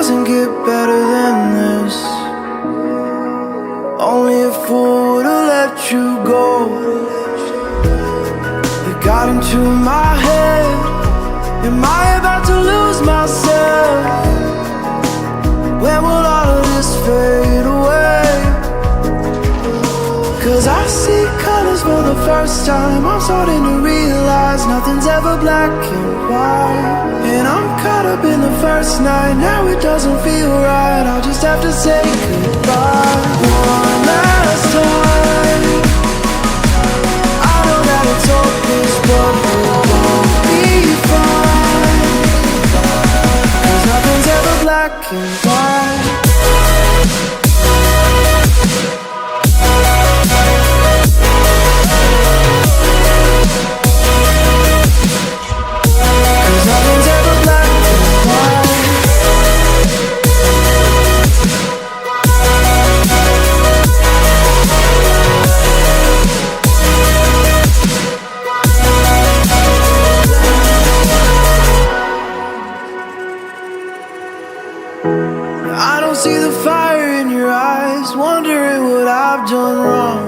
doesn't get better than this. Only a fool would've let you go. You got into my head. Am I about to lose myself? When will all of this fade away? 'Cause I see colors for the first time. I'm starting to realize nothing's ever black and white. And I'm caught up in the first night. Now it doesn't feel right. I'll just have to say goodbye one last time. I know that it's hopeless, but we'll both be fine. 'Cause nothing's ever black and white. I don't see the fire in your eyes, wondering what I've done wrong.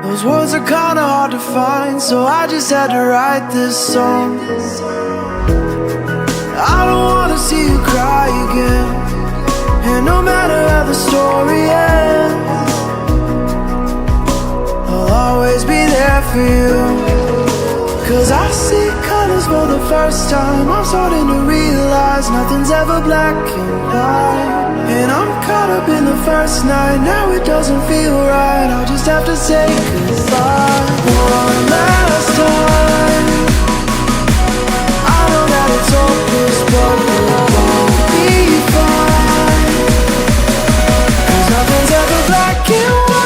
Those words are kinda hard to find, so I just had to write this song. I don't wanna see you cry again, and no matter how the story ends, I'll always be there for you. 'Cause I see colors for the first time. I'm starting to realize nothing's ever black and white. And I'm caught up in the first night. Now it doesn't feel right. I'll just have to say goodbye one last time. I know that it's hopeless, but we'll both be fine. 'Cause nothing's ever black and white.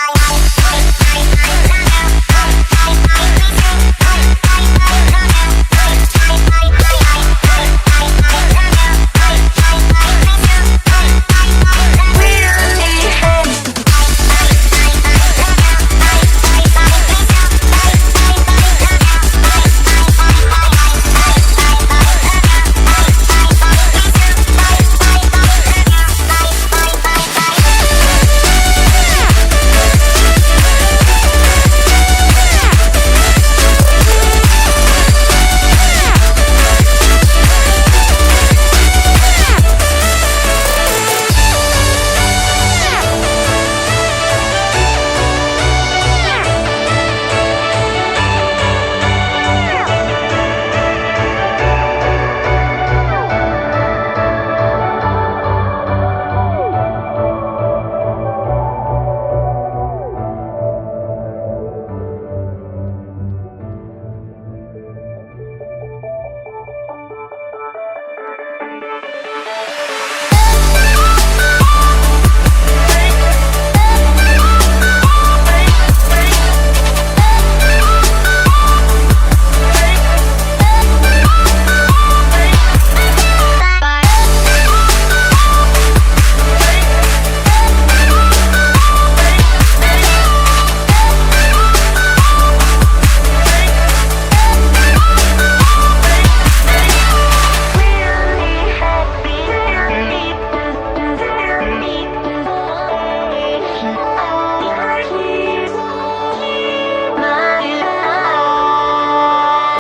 I